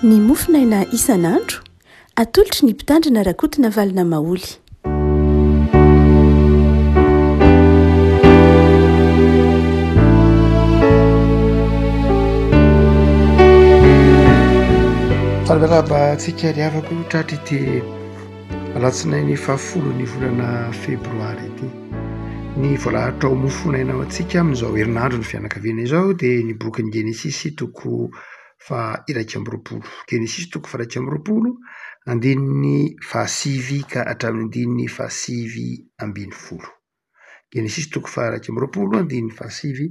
Ny mofinaina isan'andro atolotry ny mpitandrina rakotina valina maoly. Fahalalaba antsika riavako tratra ity alatsinainy 10 ny volana febroary ity ny voalahatra ao mofonaina ao antsika amin'izao herinandro ny fianakaviana izao dia ny boky ny Genesis toko 120 Genesis toko 120 andininy 7 ka hatramin'ny 7:20 Genesis toko 120 andininy 7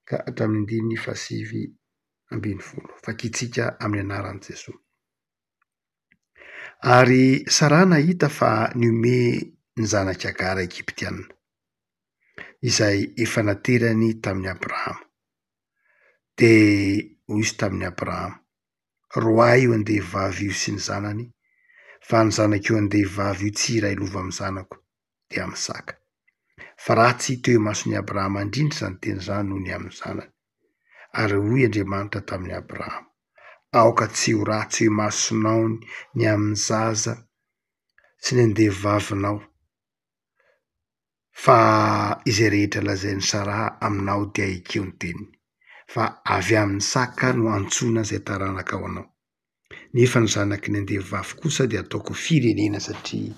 ka hatramin'ny 7:20 fakitsika amin'ny anaran'i Jesosy. Ary Sara nahita fa niome ny zanaka Agara Egiptianina izay efa naterany tamin'ny Abrahama. Dia hoy izy tamin'ny Abrahama, roahy io andehivavy io sy ny zanany, fa ny zanako io andehivavy io tsy iray lova amin'ny zanako dia misaka. Fa ratsy teo imason'i Abrahama indrindra izany teny izany noho ny amin'ny zanany. Ary hoy Andriamanitra tamin'ny Abrahama, aoka tsy ho ratsy eo imasonao ny amin'ny zaza sy ny andehivavinao, fa izay rehetra lazain'ny Sara aminao dia ekeo ny teniny, fa avy amin'ny saka no antsoina izay taranaka ao anao. Nefa ny zanaky ny andehivavy kosa dia ataoko firenena satria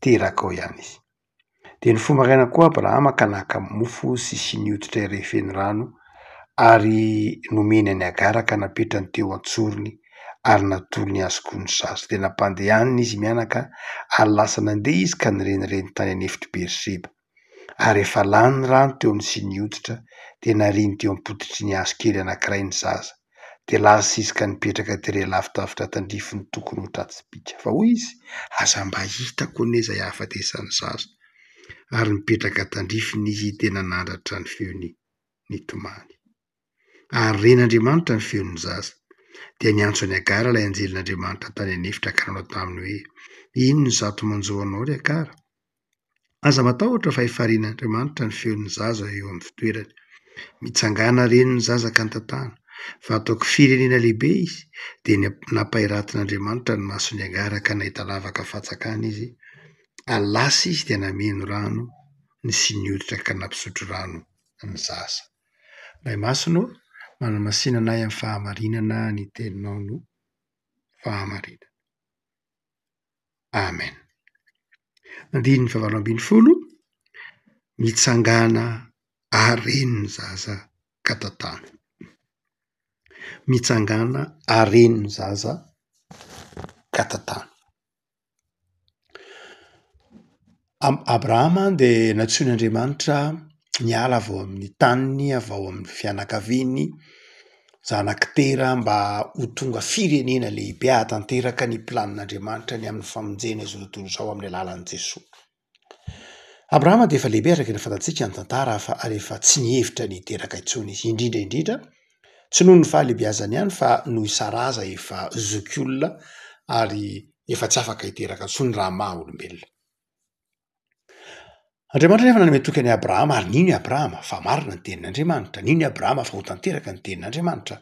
teraka ao ihany izy. Dia ny fomaraina koa Abrahama ka naka mofo sy siniotra iray feno rano ary nomeny any Agara ka napetrany teo antsorony ary natolony azy koa ny zaza. Dia nampandehaniny izy mianaka ary lasa nandeha izy ka nirenireny tany anefitry Beerseba. Ary efa lany ny rano teo amin'ny siniotra dia nariny teo am-pototry ny hazo kely anankiray ny zaza. Dia lasa izy ka nipetraka tery lavidavitra tandrifiny tokony ho tratsy-bika. Fa hoy izy, aza mba hitako anie izay hahafatesany zaza. Ary nipetraka tandrifiny izy dia nanandratra ny feony nitomany. Ary ren'Andriamanitra ny feon'ny zaza. Dia niantso any Agara ilay anjelin'Andriamanitra tany anefitra ka nanao taminy hoe, ino ny zato manjoanao ry Agara? Aza matahotra fa efa ren'Andriamanitra ny feon'ny zaza eo amin'ny fitoerany. Mitsangana reniny zaza ka antatahana, fa ataoko firenena lehibe izy. Dia nampahiratin'Andriamanitra ny mason'ny Agara ka nahita lavaka fatsakana izy. Alasy izy dia nameno rano ny siniotra ka nampisotro rano ny zaza. Ray masino, manamasinana anay amin'ny fahamarinana ny teninao no fahamarinana. Amen. Andininy 7:20 mitsangana areny ny zaza ka tatana. Mitsangana areny ny zaza ka tatana. Abrahama dia natsoin'Andriamanitra niala avy ao amin'ny taniny, avy ao amin'ny fianakaviany, zanaky tera mba ho tonga firenena lehibe hahatanteraka ny planin'Andriamanitra ny amin'ny famonjena izao tontolo izao amin'ny alalan'i Jesosy. Abrahama dia efa lehibe araka ny fantatsika ny tantara fa rehefa tsy nihevitra ny hiteraka intsony izy, indrindra tsy noho ny fahalehibiazany ihany fa noho Sara izay efa zoky olona ary efa tsy afaka hiteraka intsony raha maha olombelona. Andriamanitra nefa nanome toky an'i Abrahama, ary nino i Abrahama? Fa marina ny tenin'Andriamanitra. Nino i Abrahama? Fa ho tanteraka ny tenin'Andriamanitra.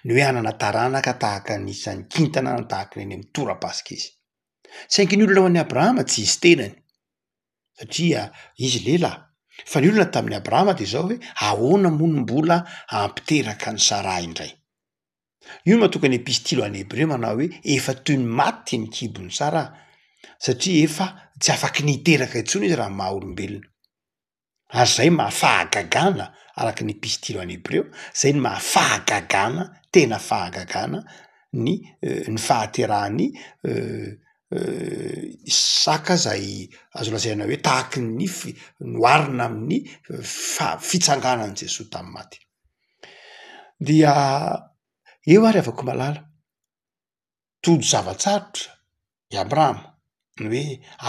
Ny hoe hanana taranaka tahaka anisan'ny kintana tahaka ny eny amin'ny tora-pasika izy. Saingy ny olona ho an'i Abrahama tsy izy tenany, satria izy lehilahy. Fa ny olona tamin'ny Abrahama dia izao hoe ahoana moa no mbola hampiteraka ny Sara indray. Io no mahatonga ny epistily an'ny Hebreo manao hoe efa toy ny maty ny kibon'ny Sara, satria efa tsy afaky niteraka intsony izy raha maha olombelona. Ary izay mahafahagagana araka ny epistily an'ny Hebreo, izay ny mahafahagagana, tena fahagagana ny fahaterahany saka izay azo lazaina hoe tahaky ny noarina amin'ny fitsanganan'i Jesosy tamin'ny maty. Dia eo ary avako malala todo zavatsarotra i Abrahama ny hoe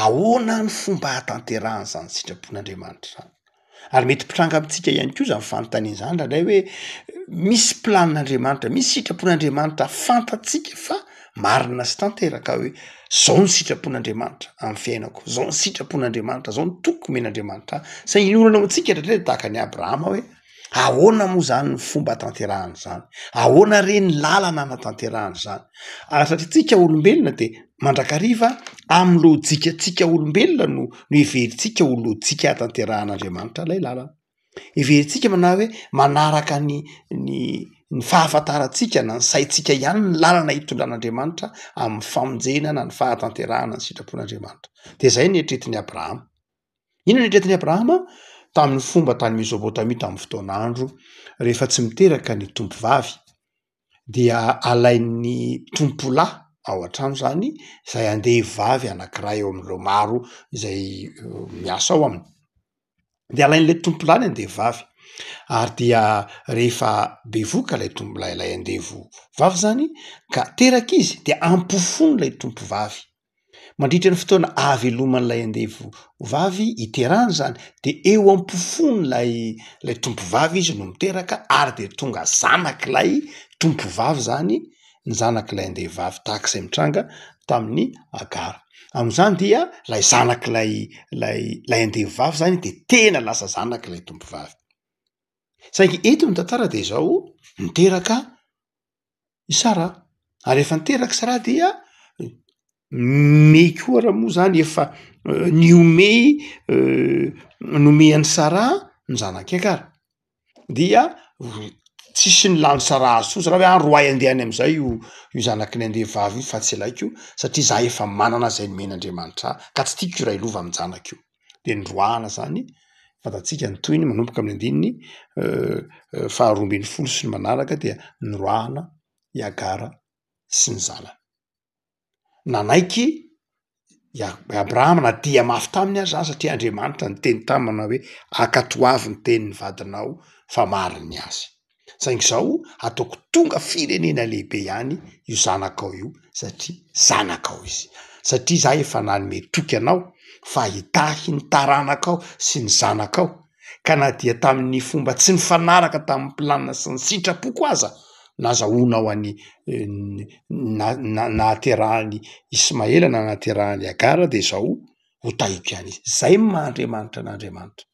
ahoana ny fomba hatanterahany izany sitrapon'Andriamanitra izany. Ary mety mpitranga amintsika ihany koa izany fanontaniana izany raha hoe misy planin'Andriamanitra, misy sitrapon'Andriamanitra fantatsika fa marina sy tanteraka hoe zao ny sitrapon'Andriamanitra amin'ny fiainako, zao ny sitrapon'Andriamanitra, zao ny toko men'Andriamanitra. Saingy ny olana ao antsika rehetra tahaka ny Abrahama hoe Ahoana moa zany ny fomba tanterahany zany? Ahoana reny lalana anatanterahany zany? Satria tsika olombelona de mandrakariva amin'ny lôjikatsika olombelona no iverintsika ho lôjika tanteраhan'Andriamanitra lay lalana. Iverintsika manao hoe manaraka ny fahafantarantsika na ny saitsika ihany ny lalana hitondran'Andriamanitra amin'ny famonjena na ny fahatanterahana ny sitrapon'Andriamanitra. De zay ny etretin'ny Abrahama. Inona ny etretin'ny Abrahama? Tamin'ny fomba tany Mesopotamia tamin'ny fotoan'andro, rehefa tsy miteraka ny tompovavy dia alain'ny tompolahy ao an-trano zany izay andeha hivavy anankiray eo amin'ireo maro izay miasa ao aminy. De alain'le tompolahy ny andeha hivavy ary dia rehefa bevoka lay andeha vavy zany ka teraka izy de ampofony lay tompovavy. Mandritra ny fotoana ahaveloman'lay andeha vavy iterahany zany de eo ampofony lay tompovavy izy no miteraka ary de tonga zanak'lay tompovavy zany ny zanak'lay andeha vavy tahak'izay mitranga tamin'ny Agara. Amin'izany dia lay zanak'lay andeha vavy zany de tena lasa zanak'lay tompovavy. Saingy eto ny tantara de zao niteraka i Sara. Ary rehefa niteraka Sara dia mey koa raha moa zany efa nomean'ny Sara ny zanaky Agara. Dia tsisy ny lany Sara azy fotsiny raha hoe roay andehany am'izay io zanaky ny andeha vavy io fa tsy elaiko io satria za efa manana zay nomen'Andriamanitra ka tsy tiako io raha ilova am'janaka io. De nroahana zany fantatsika ny tohiny manomboka amin'ny andininy faharoa ambin'ny folo sy ny manaraka dia nroahana i Agara sy ny zanany. Nanaiky Abrahama na dia mafy taminy azy zany satria Andriamanitra ny teny taminy manao hoe akatoavy ny tenin'ny vadinao fa mariny azy. Saingy zao ataoko tonga firenena lehibe ihany io zanakao io satria zanakao izy. Satria za efa nanome toky anao fa hitahy ny taranakao sy ny zanakao ka na dia tamin'ny fomba tsy nifanaraka tamin'ny planina sy ny sitrapoko aza nazahoanao any nahaterahany Ismaela na nahaterahany Agara de zao ho tahiko ihany izy. Zay maha-Andriamanitra n'Andriamanitra.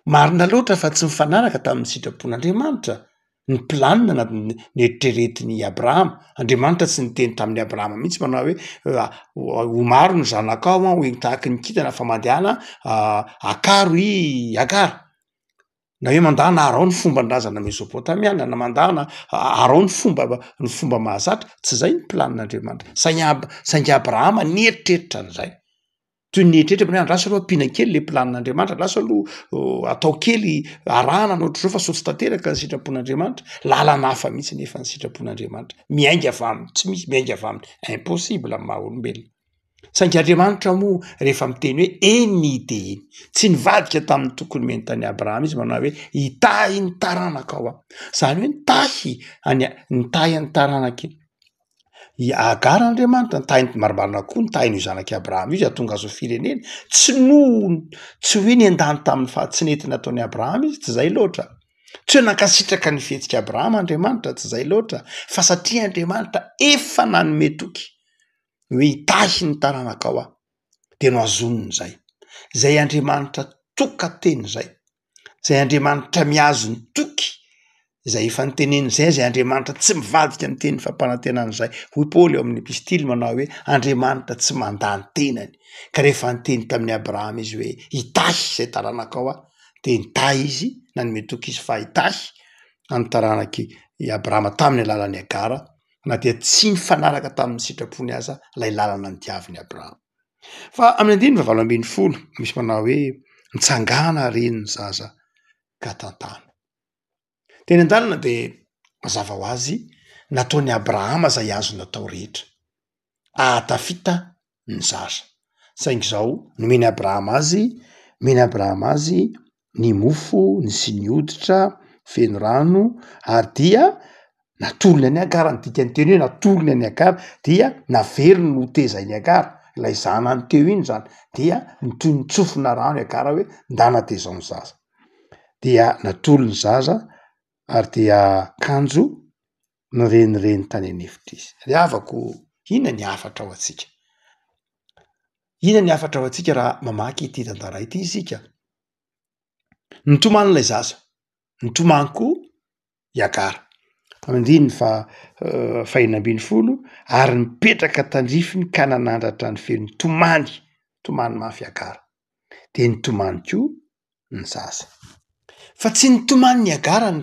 Marina loatra fa tsy mifanaraka tamin'ny sitrapon'Andriamanitra ny planina na ny eritreretin'ny Abrahama. Andriamanitra tsy niteny tamin'ny Abrahama mihitsy manao hoe ho maro ny zanakao ho tahaky ny kintana fa mandehana akaro i Agara. Na hoe mandahana arao ny fomban-drazana Mesopotamiana na mandahana arao ny fomba mahazatra tsy zay ny planin'Andriamanitra. Saingy Abrahama nieritreritra an'izay. Toy ny eritreritra hoe andraso aloha ampiana kely le planin'Andriamanitra, andraso aloha atao kely arahana nohatr'izao fa sao tsy tanteraka ny sitrapon'Andriamanitra. Lalana hafa mihitsy nefa ny sitrapon'Andriamanitra. Miainga avy aminy, tsy misy miainga avy aminy, impossible amin'ny maha olombelona. Saingy Andriamanitra moa rehefa miteny hoe eny de eny, tsy nivadika tamin'ny tokony meny tany Abrahama izy manao hoe hitahy ny taranakao aho. Zany hoe nitahy ny taranaky Agara Andriamanitra, nitahy marimarina koa nitahy ny zanaky Abrahama izy ahatonga azy ho firenena. Tsy hoe niandany tamin'ny fahatsinety nataony Abrahama izy, tsy zay loatra. Tsy hoe nankasitraka ny fihetsika Abrahama Andriamanitra, tsy zay loatra, fa satria Andriamanitra efa nanome toky hoe hitahy ny taranakao aho de no azoniny zay. Zay Andriamanitra toka teny zay. Zay Andriamanitra miazo ny toky zay efa niteneny zay Andriamanitra tsy mivadika ny teny fampanantenana zay. Hoy Paoly eo amin'ny epistily manao hoe Andriamanitra tsy mandany tenany. Ka rehefa niteny tamin'ny Abrahama izy hoe hitahy zay taranakao aho de nitahy izy nanome toky izy fa hitahy any taranaky i Abrahama tamin'ny alalan'ny Agara na dia tsy nifanaraka tamin'ny sitrapony aza lay lalana ny diaviny Abrahama. Fa amin'ny andininy fahavalo ambin'ny folo misy manao hoe nitsangana reny ny zaza ka tantana. Teny an-dalana de mazava ho azy nataony Abrahama zay azony atao rehetra. Ahatafita ny zaza. Saingy zao nomeny Abrahama azy ny mofo ny sy ny hoditra feno rano ary dia natolony any Agara. Ny dikany teny hoe natolony any Agara dia naveriny no tezainy Agara ilay zanany teo iny zany dia toy ny tsofina rano Agara hoe ndana tezao ny zaza. Dia natolo ny zaza ary dia kanjo ny renireny tany an'efitra izy. Riavako, inona ny hafatra ao atsika? Inona ny hafatra ao atsika raha mamaky ity tantara ity isika? Nitomanin'ilay zaza Nitomany koa Iagara amindiny fa fahinambiny folo ary nipetraka tandrifiny ka nanandratra ny feno tomany mafy Iagara de nitomany koa ny zaza fa tsy nitomany ny Iagara ny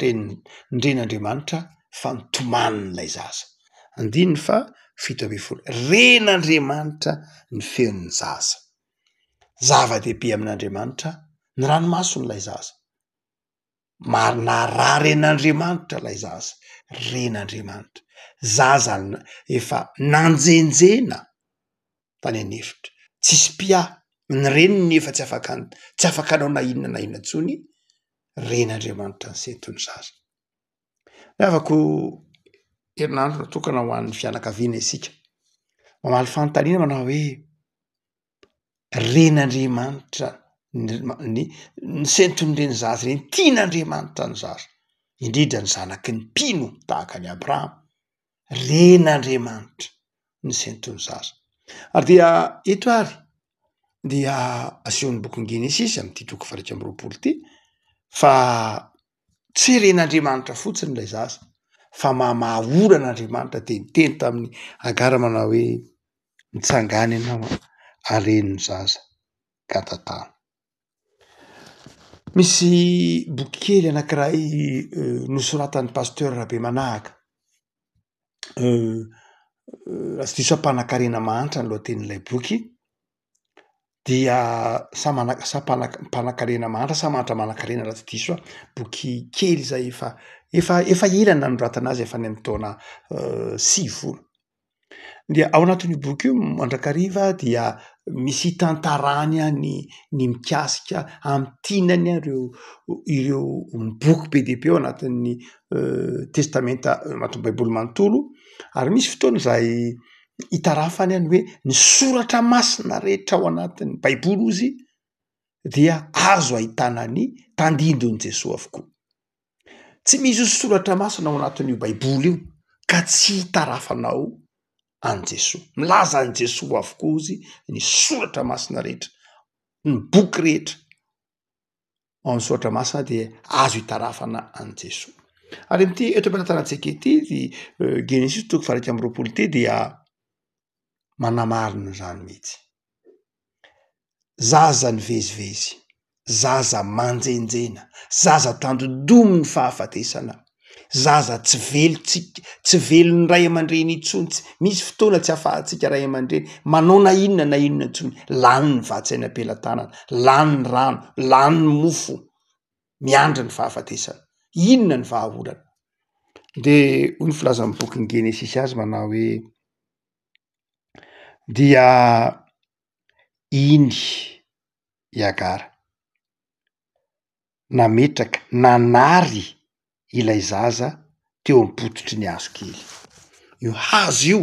ren'Andriamanitra fa nitomany n'ilay zaza andiny fa fito amby folo ren'Andriamanitra ny feon'ny zaza zava-dehibe amin'Andriamanitra ny ranomason'ilay zaza marina raha ren'Andriamanitra lay zaza ren'Andriamanitra zaza efa nanjenjena tany anefitra tsisy pia ny reniny efa tsy afaka anao na inona intsony ren'Andriamanitra ny sentony zaza miavako herinandro natokana ho an'ny fianakaviana isika mamaly fanontaniana manao hoe ren'Andriamanitra ny sentony reny zaza reny tian'Andriamanitra ny zaza indrindra ny zanaky ny mpino tahaka ny Abrahama ren'Andriamanitra ny sentony zaza ary dia eto ary dia asehon'ny boky Genesisy am'ty toko 1 ty fa tsy ren'Andriamanitra fotsiny lay zaza fa mamaha orana de niteny tamin'ny Agara manao hoe mitsangany ianao aren'ny zaza ka tantany. Misy boky kely anankiray nosoratan'ny pasteur Rabemanahaka raha tsy diso mpanankarena manitra ny lohatenin'ilay boky dia mpanankarena manitra sa manitra manankarena raha tsy diso boky kely zay efa ela nanoratana azy efa any amin'ny taona 9 dia ao anatin'io boky io mandrakariva dia misy tantarany ny mikasika amtinany ireo boky be dia be ao anatin'ny testamenta anatin'ny baiboly manontolo ary misy fotoana zay hitarafany any hoe ny soratra masina rehetra ao anatin'ny baiboly ozy dia azo ahitana ny tandindon'i Jesosy avokoa tsy misy soratra masina ao anatin'io baiboly io ka tsy hitarafanao an Jesosy milaza an Jesosy avokoa izy ny soratra masina rehetra ny boky rehetra ao amin'ny soratra masina dia azo hitarafana an Jesosy ary am'ty eto am-panatanjantsika ety Genesisy toko 1 ty dia manamarina zany mihitsy zaza nivezivezy zaza manjenjena zaza tandondomy ny fahafatesana zaza tsy velon'ny ray aman-dreny intsony misy fotoana tsy afahantsika ray aman-dreny manao na inona intsony lany ny vatsaina am-pelantanana lany ny rano lany ny mofo miandry ny fahafatesana inona ny vahaolana de hoy ny filazan'ny boky Genesisy azy manao hoe dia iny Iagara nametraka nanary ilay zaza teo am-pototry ny hazo kely io hazo io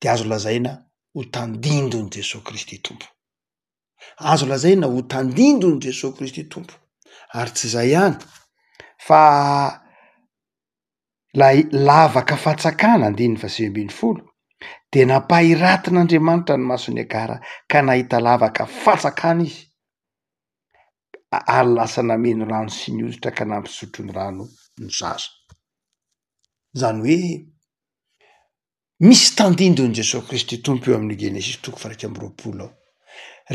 de azo lazaina ho tandindon'i Jesosy Kristy tompo azo lazaina ho tandindon'i Jesosy Kristy tompo ary tsy zay ihany fa lay lavaka fatsakana 9:20 de nampahiratin'Andriamanitra ny mason'ny Iagara ka nahita lavaka fatsakana izy ary lasa nameno rano sy ny hoditra ka nampisotro ny rano ny zaza zany hoe misy tandindon'i Jesosy Kristy tompo eo amin'ny Genesisy toko 1 ao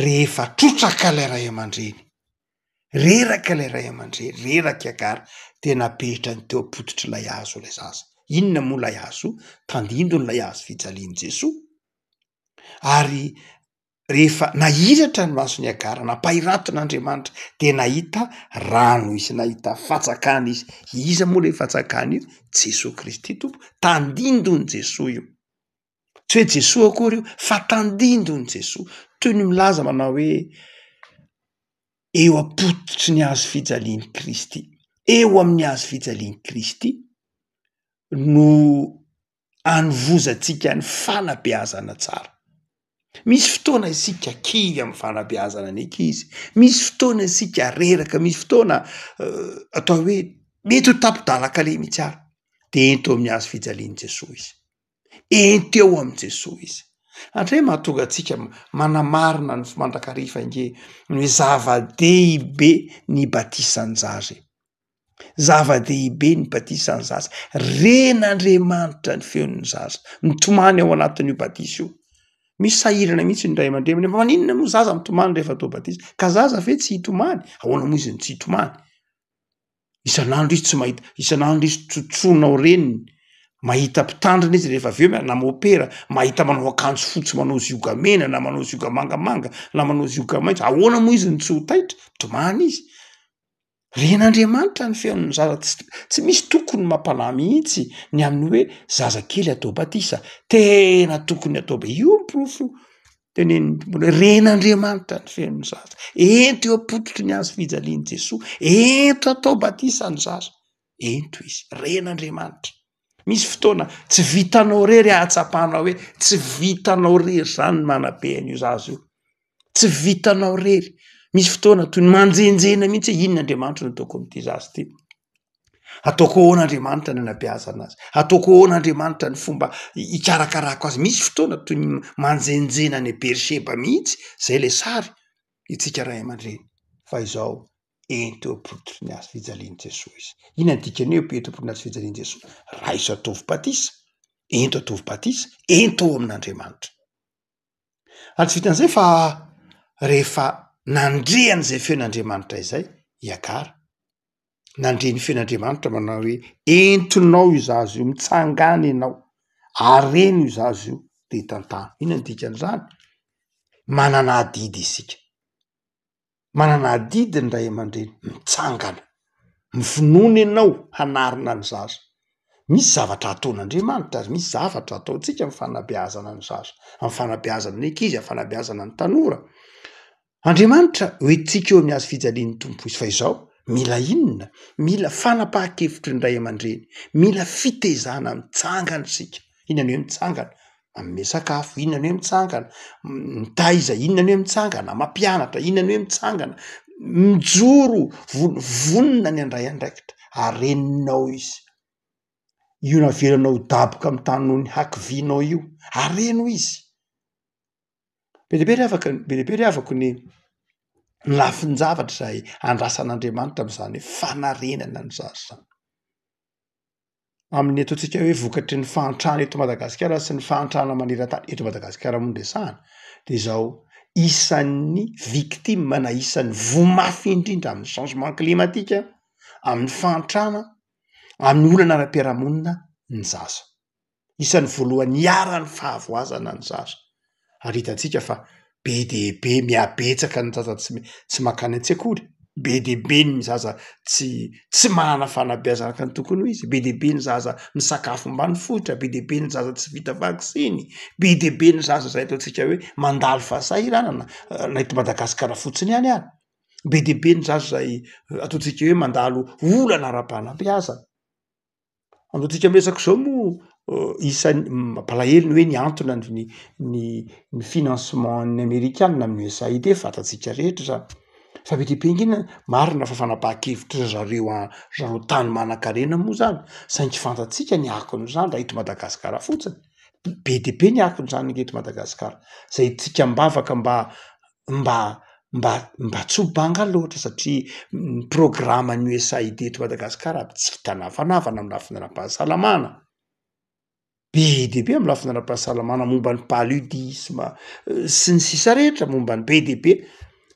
rehefa trotraka lay ray aman-dreny reraka lay ray aman-dreny reraka Iagara de napetrany teo am-pototry lay hazo lay zaza inona moa lay hazo tandindony lay hazo fijalian'i Jesosy ary rehefa nahiratra ny mason'ny Iagara nampahiratin'Andriamanitra de nahita rano izy nahita fatsakana izy iza moa le fatsakana io Jesosy Kristy tompo tandindon'i Jesosy io tsy hoe Jesosy akory io fa tandindon'i Jesosy toy ny milaza manao hoe eo am-pototry ny hazo fijalian'i Kristy eo amin'ny hazo fijalian'i Kristy no anovozantsika ny fanabeazana tsara misy fotoana isika kivy amin'ny fanabeazana ny ankizy misy fotoana isika reraka misy fotoana atao hoe mety ho tampo-dalaka le mihitsy ary de ento amin'ny hazo fijalian'i Jesosy izy ento eo amin'i Jesosy izy andray mahatonga antsika manamarina ny mandrakarifa nge ny zava-dehibe ny batisan'ny zaza Zava-dehibe ny batisa ny zaza, ren'Andriamanitra ny feon'ny zaza mitomany ao anatin'io batisa io. Misy sahirana mihitsy ny ray aman-dreny, maninona moa zaza mitomany rehefa atao batisa? Ka zaza ve tsy hitomany? Ahoana moa izy ny tsy hitomany? Isan'andro izy tsy mahita, isan'andro izy tsotronao reniny, mahita mpitandrina izy rehefa avy eo na mopera, mahita manao akanjo fotsy, manao zioga mena na manao zioga mangamanga na manao zioga maitso, ahoana moa izy ny tsy ho taitra? Mitomany izy. Ren'Andriamanitra ny feon'ny zaza, tsy misy tokony mampalamy mihitsy ny amin'ny hoe zaza kely atao batisa, tena tokony atao io profo teneniny ren'Andriamanitra ny feon'ny zaza, ento eo apototry ny hazo fijalian'i Jesoa, ento atao batisa ny zaza, ento izy, ren'Andriamanitra. Misy fotoana tsy vitanao rery ahatsapanao hoe tsy vitanao rery zany manam-pehan'io zaza io, tsy vitanao rery. Misy fotoana toy ny manjenjena mihitsy inona Andriamanitra no ataoko amin'ity zaza ity, ataoko ahoana Andriamanitra ny anabeazana azy, ataoko ahoana Andriamanitra ny fomba hikarakarako azy. Misy fotoana toy ny manjenjena ny Berseba mihitsy, zay le sary itsika ray aman-dreny. Fa izao ento eo apototry ny hazo fijalian'i Jesoa izy. Inona ny dikany eo ento apototry ny hazo fijalian'i Jesoa? Raiso ataovy batisa, ento ataovy batisa, ento ao amin'Andriamanitra. Ary tsy vitan'izay fa rehefa nandreany zay feon'Andriamanitra izay, iakara. Nandre ny feon'Andriamanitra manao hoe entonao io zaza io, mitsangana ianao, areno io zaza io de tantana. Inona ny dikan'izany? Manana adidy isika. Manana adidy ny ray aman-dreny, mitsangana, mifinoana ianao hanarina ny zaza. Misy zavatra ataon'Andriamanitra azy, misy zavatra ataontsika amin'ny fanabeazana ny zaza, amin'ny fanabeazana ny ankizy, amin'ny fanabeazana ny tanora. Andriamanitra hoentsika eo amin'ny hazo fijalian'ny tompo izy, fa izao mila inona? Mila fanapahan-kevitry ny ray aman-dreny, mila fitezana, mitsangana isika. Inona ny hoe mitsangana? Manome sakafo, inona ny hoe mitsangana? Mitaiza, inona ny hoe mitsangana? Mampianatra, inona ny hoe mitsangana? Mijoro, vonona ny andray andraikitra, areninao izy. Io navelanao daboka amin'ny tany noho ny hakivinao io, areno izy. Be deabe ry avako ny lafin-javatra izay andrasan'Andriamanitra amin'izany fanarenana ny zaza zany. Amin'ny ataontsika hoe vokatry ny fahantrana eto Madagasikara sy ny fahantrana maneran-tany eto Madagasikara moa no resahana, de izao isan'ny victime na isan'ny voamafy indrindra amin'ny changement climatique, amin'ny fahantrana, amin'ny olana ara-piarahamonina ny zaza. Isan'ny voalohany hiaran'ny fahavoazana ny zaza. Ary hitantsika fa be dehibe mihabetsaka ny zaza tsy makany an-tsekoly, be dehibe ny zaza tsy manana fanabeazana ka ny tokony ho izy, be dehibe ny zaza misakafo ambanivohitra, be dehibe ny zaza tsy vita vaksiny, be dehibe ny zaza zay ataontsika hoe mandalo fahasahiranana na eto Madagasikara fotsiny ihany ary, be dehibe ny zaza zay ataontsika hoe mandalo olana ara-panabeazana. Andaontsika miresaka zao moa isan'ny mampalahelo ny hoe ny antony ny financement ny Amerikanina amin'ny USAID fantatsika rehetra zany. Fa be dehibe ingina marina fa fanapahan-kevitra zareo tany manan-karena moa zany, saingy fantatsika ny akon'izany raha eto Madagasikara fotsiny. Be dehibe ny akon'izany eto Madagasikara, zay tsika mbavaka mba tsy ho banga loatra satria ny programan'ny USAID eto Madagasikara tsy hita nafanavana amin'ny lafiny ara-pahasalamana. Be dehibe amin'ny lafiny ara-pahasalamana, momba ny paludisme sy ny sisa rehetra, momba ny be dehibe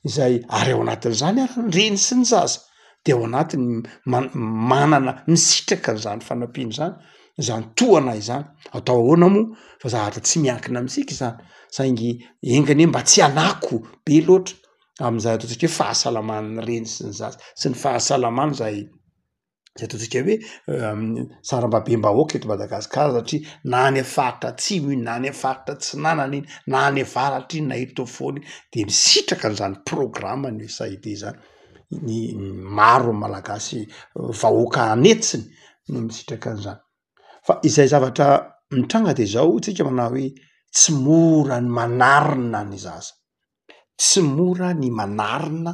izay ary ao anatin'izany ary ny reny sy ny zaza, de ao anatiny manana misitraka n'izany fanampiana izany, izany tohana izany. Atao ahoana moa fa zavatra tsy miankina amintsika izany, saingy engany mba tsy hanako be loatra amin'izay ataontsika hoe fahasalaman'ny reny sy ny zaza sy ny fahasalamana zay ataontsika hoe saram-babem-bahoaka eto Madagasikara, satria na any faritra atsimo iny, na any faritra atsinanana iny, na any avaratra iny, na eto afovoany de misitraka an'izany programa ny USAID zany. Ny maro malagasy vahoaka anetsiny no misitraka an'izany. Fa izay zavatra mitranga de zao tsika manao hoe tsy mora ny manarina ny zaza, tsy mora ny manarina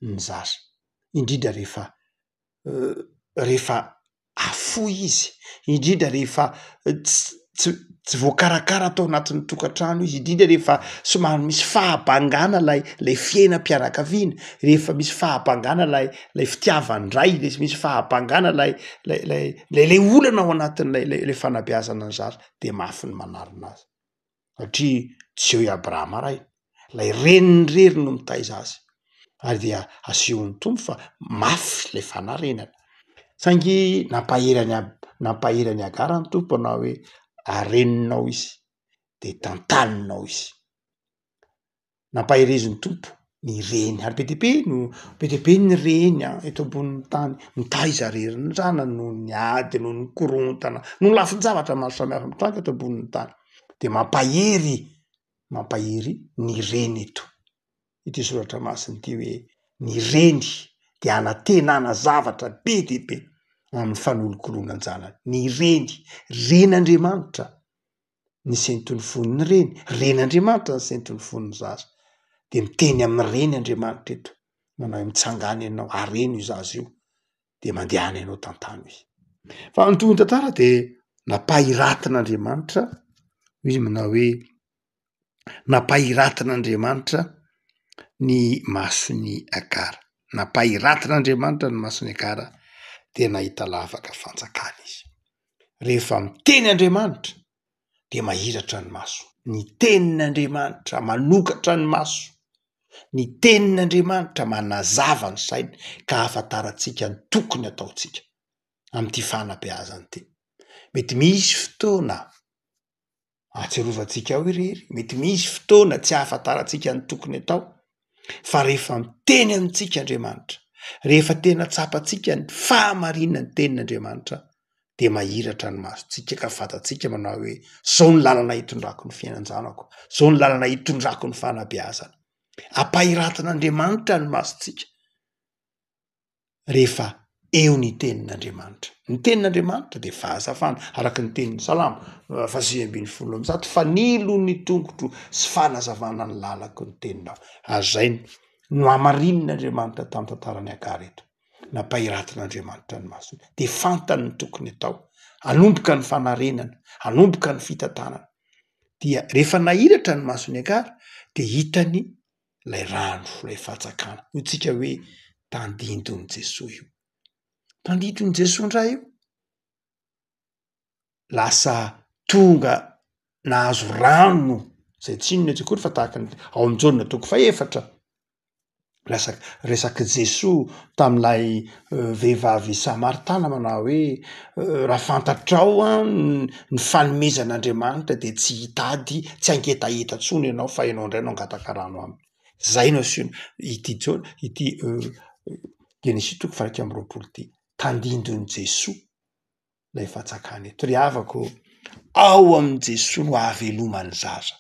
ny zaza, indrindra rehefa afoy izy, indrindra rehefa tsy voakarakara atao anatin'ny tokantrano izy indrindra rehefa somary misy fahabangana lay fiainam-pianakaviana, rehefa misy fahabangana lay fitiavandray, misy fahabangana lay olana ao anatin'lay fanabeazana ny zaza de mafy ny manarina azy satria tsy eo i Abrahama ray lay reniny rery no mitaiza azy ary dia asehon'ny tompo fa mafy lay fanarenana saingy nampaherany Agara ny tompo na hoe areninao izy de tantaninao izy nampahereziny tompo ny reny ary be de be ny reny eto ambonin'ny tany mitaiza rery ny zanany noho ny ady noho ny korontana noho ny lafin-javatra maro samihafa mitranga eto ambonin'ny tany de mampahery ny reny eto ity soratra masiny ity hoe ny reny de anantenana zavatra be de be amin'ny fanolokoloana ny zanany ny ren'Andriamanitra ny sentony foniny ren'Andriamanitra ny sentony foniny zaza de miteny amin'ny reny Andriamanitra eto manao mitsangany ianao areno io zaza io de mandehany ianao tantano izy fa ny tohiny tantara de napahiratin'Andriamanitra izy manao hoe napahiratin'Andriamanitra ny masony Agara napahiratin'Andriamanitra ny masony Agara de nahita lavaka fanjakana izy rehefa miteny Andriamanitra de mahiratra ny maso ny tenin'Andriamanitra manokatra ny maso ny tenin'Andriamanitra manazava ny saina ka ahafantarantsika ny tokony ataontsika am'ty fanabeazany ty mety misy fotoana ahatsiarovantsika ao irery mety misy fotoana tsy ahafantarantsika ny tokony atao fa rehefa miteny amintsika Andriamanitra rehefa tena tsapatsika ny fahamarinana ny tenin'Andriamanitra de mahiratra ny masontsika ka fantatsika manao hoe zao ny lalana hitondrako ny fiainan-janako zao ny lalana hitondrako ny fanabeazana apahiratin'Andriamanitra ny masontsika rehefa eo ny tenin'Andriamanitra ny tenin'Andriamanitra de fahazavana araky ny tenin'ny Salamo 119 fa nilo ny tongotro sy fanazavana ny lalako ny teninao ary zay no amarin'Andriamanitra tamin'ny tantarany Agara eto napahiratin'Andriamanitra ny masony de fantany ny tokony atao anomboka ny fanarenana anomboka ny fitantanana dia rehefa nahiratra ny masony Agara de hitany lay rano lay fatsakana io tsika hoe tandindon'i Jesoa io tandindon'i Jesoa indray io lasa tonga nahazo rano zay tsinona tsekory fa tahaka ao amin'ny Jaona 4 resaky Jesoa tam'lay vehivavy Samaritana manao hoe raha fantatrao ny fanomezan'Andriamanitra de tsy hitady tsy angetaeta tsony ianao fa ianao indray no angataka rano aminy zay no asio ity Genesis 1:20 tandindon'i Jesoa lay fatsakana eto ry havako ao amin'i Jesoa no ahavelomany zaza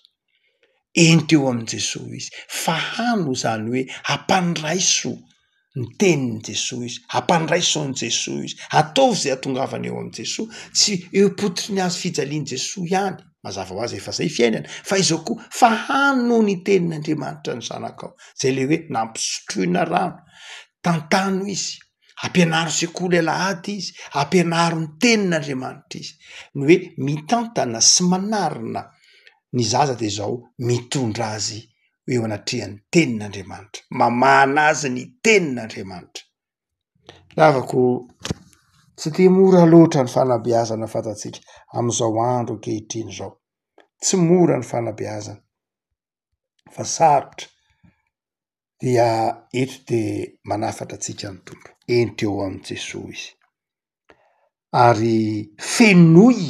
ento eo amin'i Jesoa izy fahano zany hoe ampandraiso ny tenin'i Jesoa izy ampandraiso an'i Jesoa izy ataovy zay atongavany eo amin'i Jesoa tsy eo potry ny azo fijalian'i Jesoa ihany mazava ho azy efa zay fiainana fa izao koa fahano ny tenin'Andriamanitra ny zanakao zay le hoe nampisotroina rano tantano izy ampianaro sekoly alahady izy ampianaro ny tenin'Andriamanitra izy ny hoe mitantana sy manarina ny zaza de zao mitondra azy eo anatrehan'ny tenin'Andriamanitra mamana azy ny tenin'Andriamanitra lavako tsy de mora loatra ny fanabeazana fantatsika am'izao andro ankehitriny zao tsy mora ny fanabeazana fa sarotra dia eto de manafatra atsika ny tompo ento eo amin'i Jesoa izy ary fenoy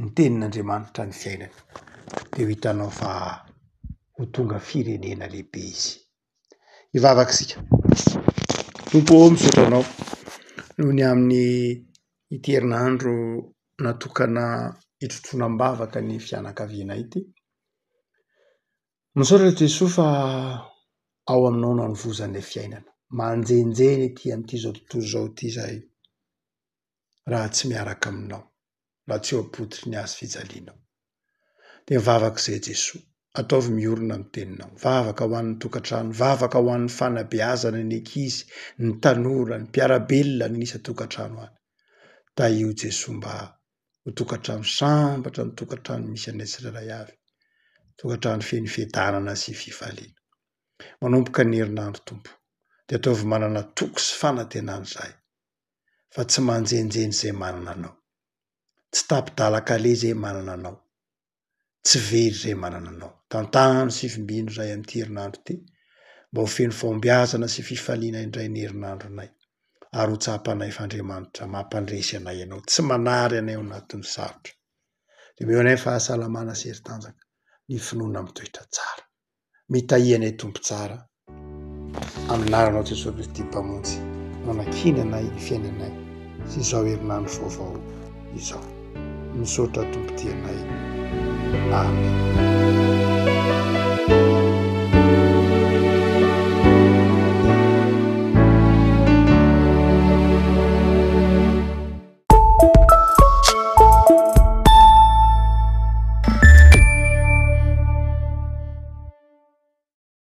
ny tenin'Andriamanitra ny fiainana de ho hitanao fa ho tonga firenena lehibe izy hivavakasika tompo misaotra anao noho ny amin'ny ity herinandro natokana hitrotrolam-bavaka ny fianakaviana ity misaotra Jesoa fa ao aminao no hanovozan'ilay fiainana manjenjeny ety amin'ity zao tontolo zao ity zahay raha tsy miaraka aminao raha tsy eo apotry ny azo fijalianao de mivavaka izay Jesoa ataovy miorina amin'ny teninao vavaka ho an'ny tokantrano vavaka ho an'ny fanabeazana ny ankizy ny tanora ny mpiarabelona ny nisa tokantrano any da io Jesoa mba ho tokantrano sambatra ny tokantrano misy anay tsirairay avy, tokantrano feno fiadanana sy fifaliana. Manomboka ny herinandro Tompo, dia ataovy manana toko sy fanantenana izahay, fa tsy manjenjeny izay manana anao, tsy tapidala-kale izay manana anao, tsy very izay manana anao. Tantano sy fimbino iray amin'ity herinandro ity, mba ho feno fombiazana sy fifaliana indray ny herinandronay, ary ho tsapanay f'Andriamanitra mampandresy anay ianao, tsy manary anay ao anatin'ny sarotra. Dia meo anay fahasalamana sy herin-tanjaka, ny finoana amin'ny toetra tsara. Mitahy anay Tompo tsara, amin'ny anaranao Jesosy Kristy mpamonjy, manakina anay ny fiainanay sy izao herinandro vaovao izao. Misaotra Tompo ty anay. Amen.